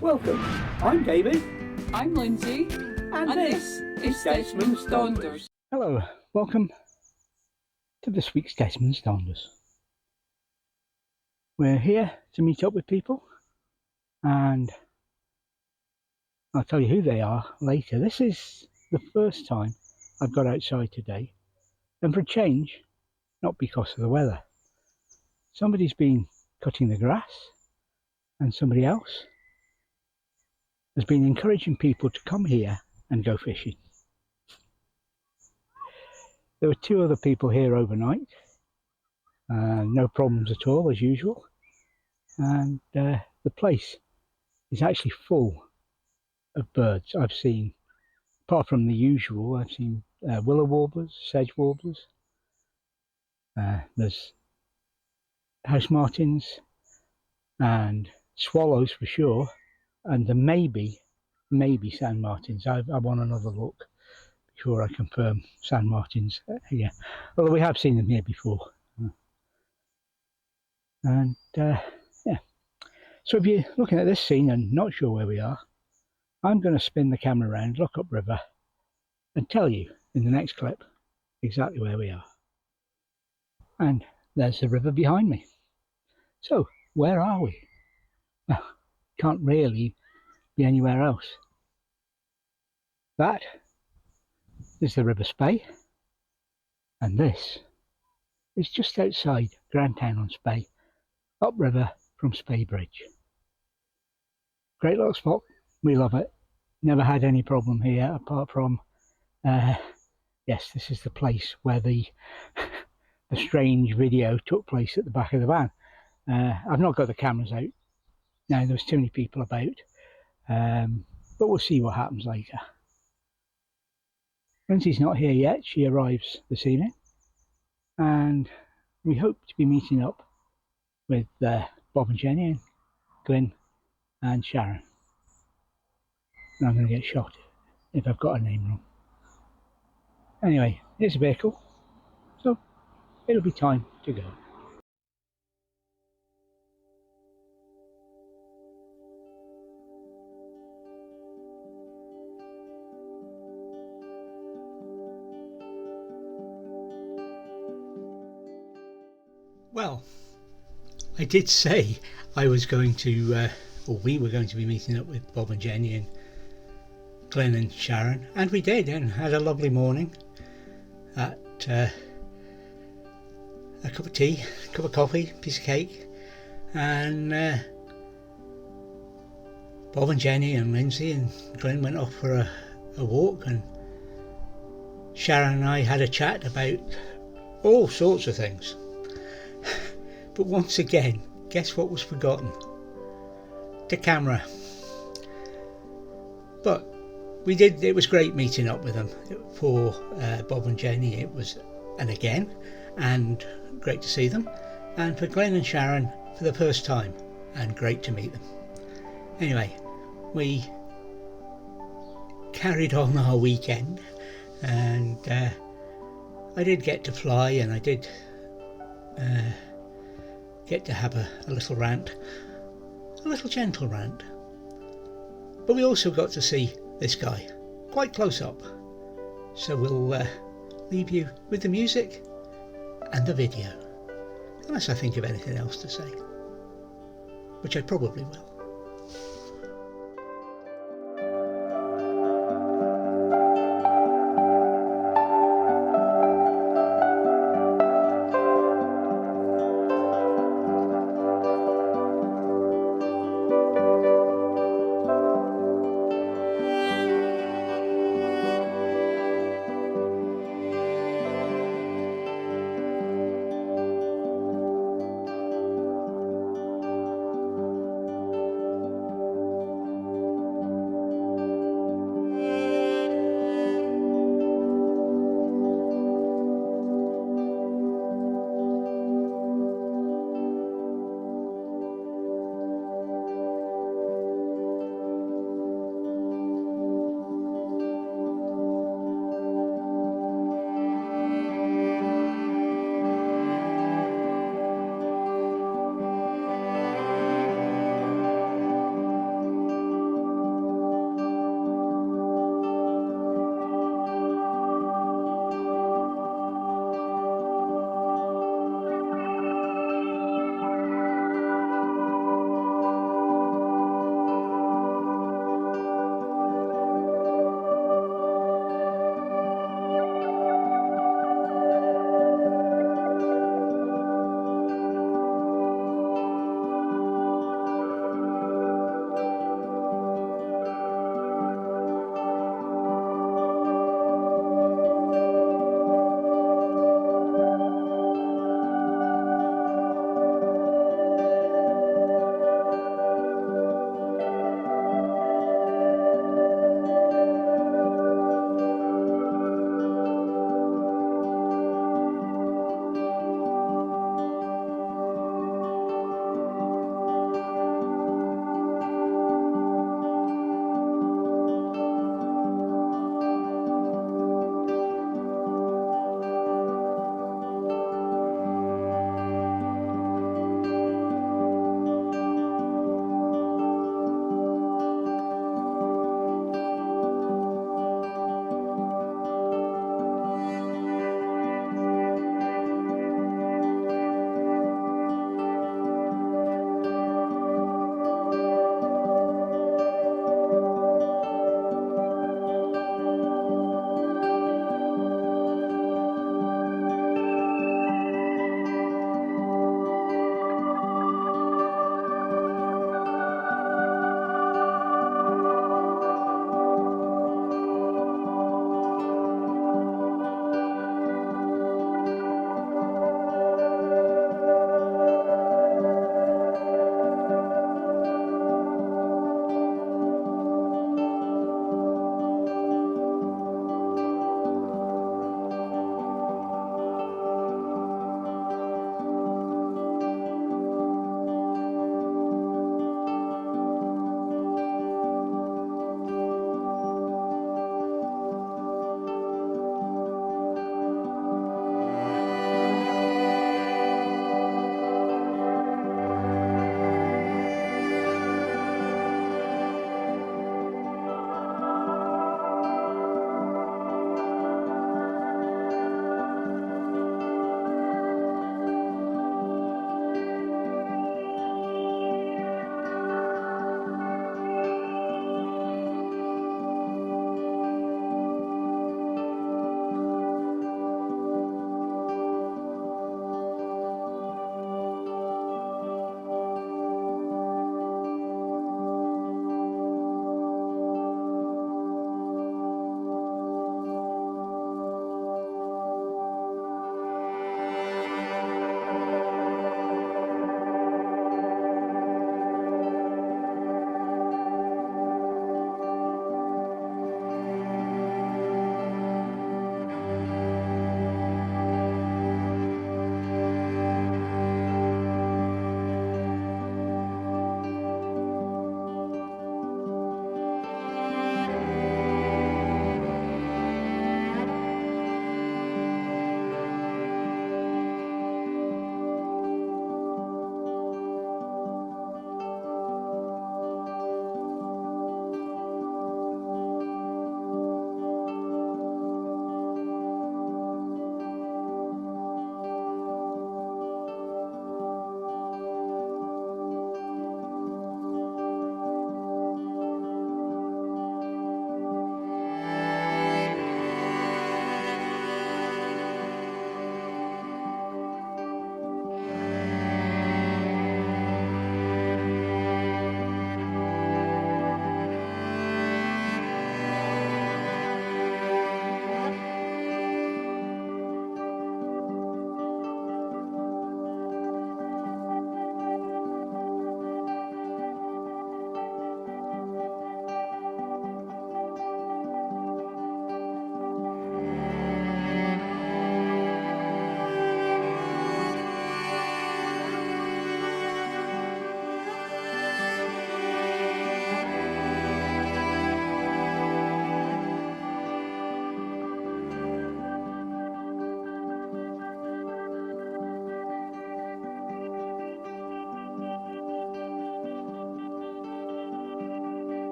Welcome, I'm David. I'm Lindsay, And this is Desmonds Donders. Hello, welcome to this week's Desmonds Donders. We're here to meet up with people, and I'll tell you who they are later. This is the first time I've got outside today, and for a change, not because of the weather. Somebody's been cutting the grass, and somebody else has been encouraging people to come here and go fishing. There were 2 other people here overnight, no problems at all as usual, and the place is actually full of birds. I've seen, apart from the usual, I've seen willow warblers, sedge warblers, there's house martins and swallows for sure, and there maybe sand martins. I want another look before I confirm sand martins here, although we have seen them here before. And yeah, so if you're looking at this scene and not sure where we are, I'm going to spin the camera around, look up river, and tell you in the next clip exactly where we are. And there's the river behind me. So where are we? Well, can't really be anywhere else. That is the River Spey, and this is just outside Grantown on Spey, upriver from Spey Bridge. Great little spot, we love it. Never had any problem here apart from, yes, this is the place where the strange video took place at the back of the van. I've not got the cameras out now, there's too many people about, but we'll see what happens later. Lindsay's not here yet, she arrives this evening, and we hope to be meeting up with Bob and Jenny and Glyn and Sharon. And I'm going to get shot if I've got a name wrong. Anyway, here's a vehicle, so it'll be time to go. Well, I did say I was going to, or we were going to be meeting up with Bob and Jenny and Glenn and Sharon, and we did, and had a lovely morning at a cup of tea, a cup of coffee, piece of cake, and Bob and Jenny and Lindsay and Glenn went off for a walk, and Sharon and I had a chat about all sorts of things. But once again, guess what was forgotten? The camera. But we did, it was great meeting up with them. For Bob and Jenny it was an again, and great to see them. And for Glenn and Sharon for the first time, and great to meet them. Anyway, we carried on our weekend, and I did get to fly, and I did get to have a little rant, a little gentle rant. But we also got to see this guy quite close up. So we'll leave you with the music and the video, unless I think of anything else to say, which I probably will.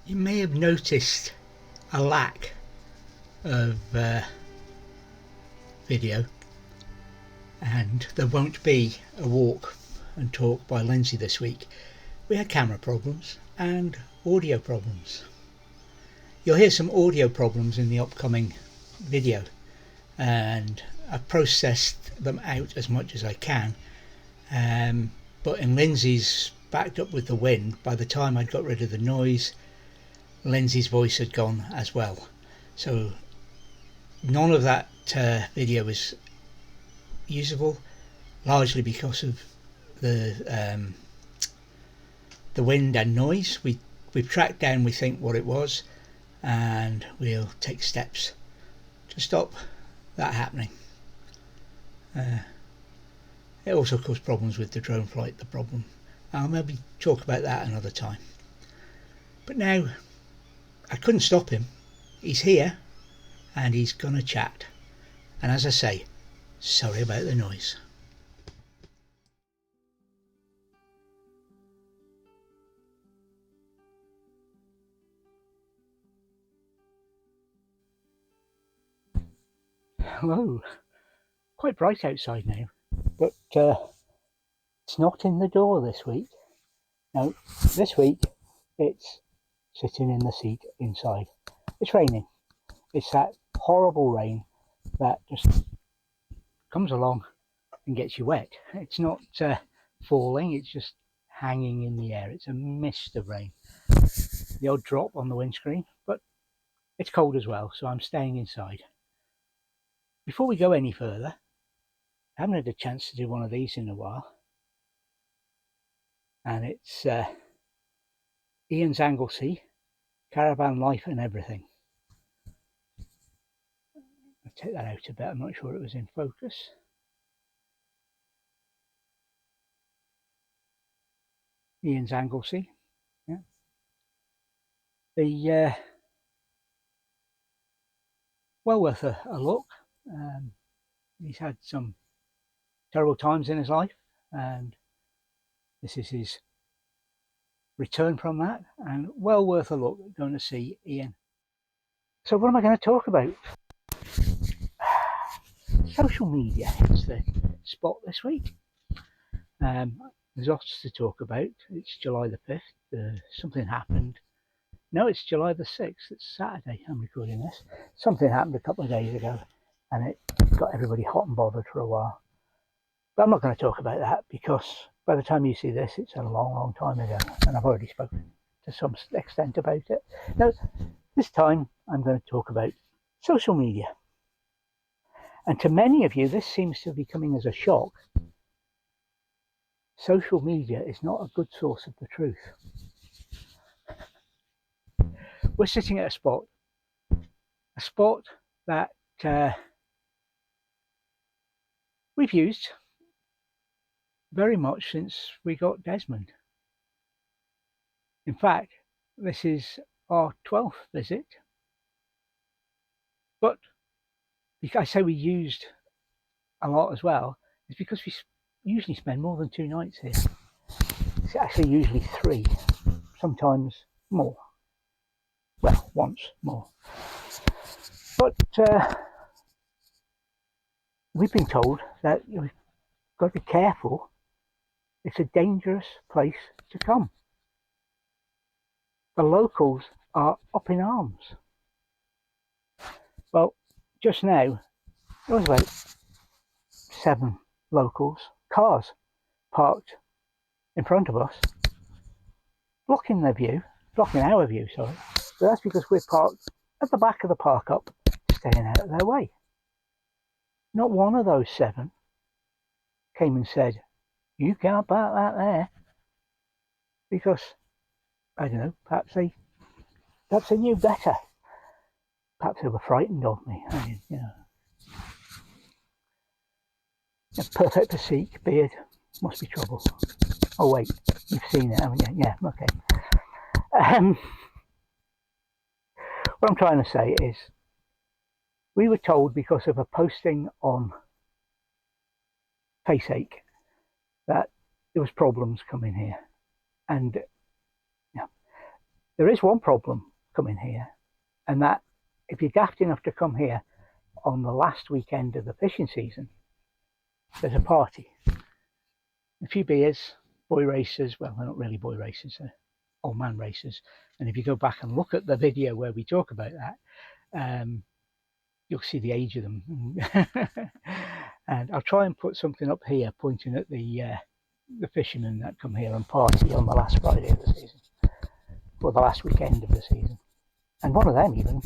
You may have noticed a lack of video, and there won't be a walk and talk by Lindsay this week. We had camera problems and audio problems. You'll hear some audio problems in the upcoming video, and I've processed them out as much as I can, but in Lindsay's, backed up with the wind, by the time I'd got rid of the noise, Lindsay's voice had gone as well, so none of that video is usable, largely because of the wind and noise. We've tracked down, we think, what it was, and we'll take steps to stop that happening. It also caused problems with the drone flight, the problem. I'll maybe talk about that another time. But now, I couldn't stop him. He's here, and he's gonna chat. And as I say, sorry about the noise. Hello. Quite bright outside now, but it's not in the door this week. No, this week it's sitting in the seat inside. It's raining. It's that horrible rain that just comes along and gets you wet. It's not falling, it's just hanging in the air. It's a mist of rain. The odd drop on the windscreen, but it's cold as well, so I'm staying inside. Before we go any further, I haven't had a chance to do one of these in a while, and it's Ian's Anglesey, Caravan Life and Everything. I'll take that out a bit, I'm not sure it was in focus. Ian's Anglesey, yeah. The well worth a look. He's had some terrible times in his life, and this is his return from that, and well worth a look going to see Ian. So what am I going to talk about? Social media is the spot this week. There's lots to talk about. It's July the 5th. Something happened. No, it's July the 6th. It's Saturday. I'm recording this. Something happened a couple of days ago, and it got everybody hot and bothered for a while. But I'm not going to talk about that, because by the time you see this, it's a long, long time ago, and I've already spoken to some extent about it. Now, this time I'm going to talk about social media. And to many of you, this seems to be coming as a shock. Social media is not a good source of the truth. We're sitting at a spot that we've used very much since we got Desmond. In fact, this is our 12th visit. But I say we used a lot as well, is because we usually spend more than 2 nights here. It's actually usually 3, sometimes more. Well, once more. But we've been told that we've got to be careful. It's a dangerous place to come. The locals are up in arms. Well, just now, there was about 7 locals, cars, parked in front of us, blocking our view, sorry. But that's because we're parked at the back of the park up, staying out of their way. Not one of those 7 came and said, "You can't park that there," because, I don't know, perhaps they knew better. Perhaps they were frightened of me. I mean, you know, a perfect physique, beard, must be trouble. Oh wait, you've seen it, haven't you? Yeah, okay. What I'm trying to say is, we were told because of a posting on Faceache that there was problems coming here, and There is one problem coming here, and that if you're daft enough to come here on the last weekend of the fishing season, there's a party. A few beers, boy races, well, they're not really boy races, they're old man races. And if you go back and look at the video where we talk about that, you'll see the age of them. And I'll try and put something up here pointing at the fishermen that come here and party on the last Friday of the season, or the last weekend of the season. And one of them even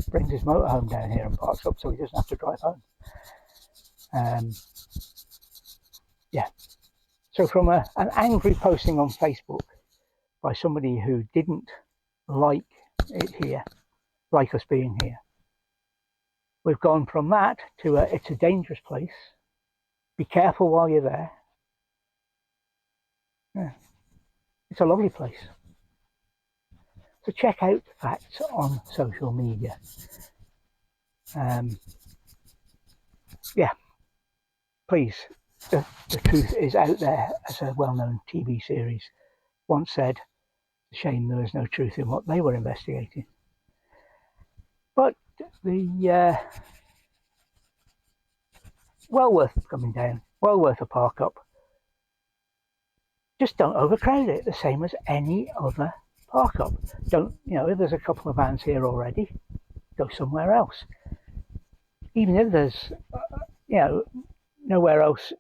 brings his motorhome down here and parks up so he doesn't have to drive home. Yeah. So from an angry posting on Facebook by somebody who didn't like it here, like us being here, we've gone from that to it's a dangerous place. Be careful while you're there. Yeah. It's a lovely place. So check out the facts on social media. Yeah, please. The truth is out there, as a well-known TV series once said. Shame there was no truth in what they were investigating. But the well worth coming down, well worth a park up. Just don't overcrowd it, the same as any other park up. Don't, if there's a couple of vans here already, go somewhere else. Even if there's, nowhere else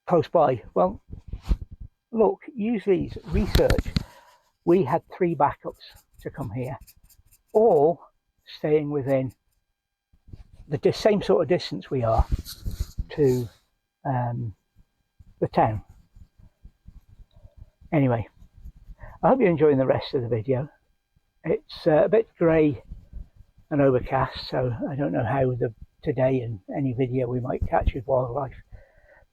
close by, well, look, use these, research. We had 3 backups to come here, all staying within the same sort of distance we are to the town. Anyway, I hope you're enjoying the rest of the video. It's a bit grey and overcast, so I don't know how today and any video we might catch with wildlife.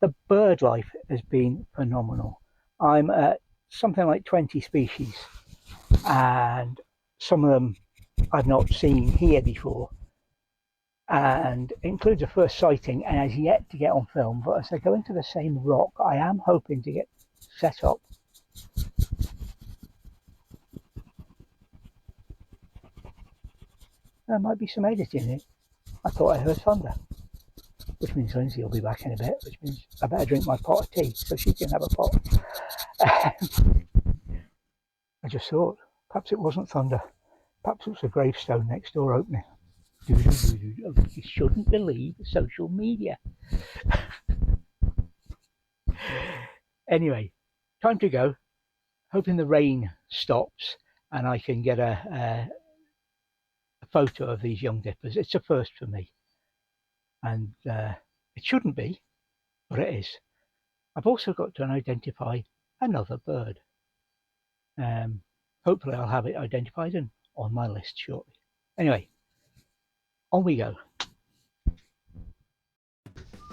The bird life has been phenomenal. I'm at something like 20 species, and some of them I've not seen here before, and it includes a first sighting and has yet to get on film. But as I go into the same rock, I am hoping to get set up. There might be some editing in it. I thought I heard thunder, which means Lindsay will be back in a bit, which means I better drink my pot of tea so she can have a pot. I just thought, perhaps it wasn't thunder. Perhaps it was a gravestone next door opening. You shouldn't believe social media. Anyway, time to go. Hoping the rain stops and I can get a photo of these young dippers. It's a first for me. And it shouldn't be, but it is. I've also got to identify another bird. Hopefully I'll have it identified and on my list shortly. Anyway, on we go.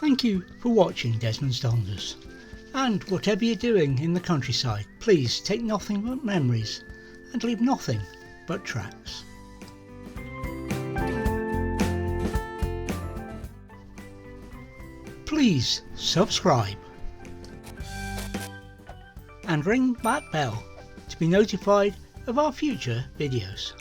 Thank you for watching Desmonds Donders. And whatever you're doing in the countryside, please take nothing but memories and leave nothing but tracks. Please subscribe and ring that bell to be notified of our future videos.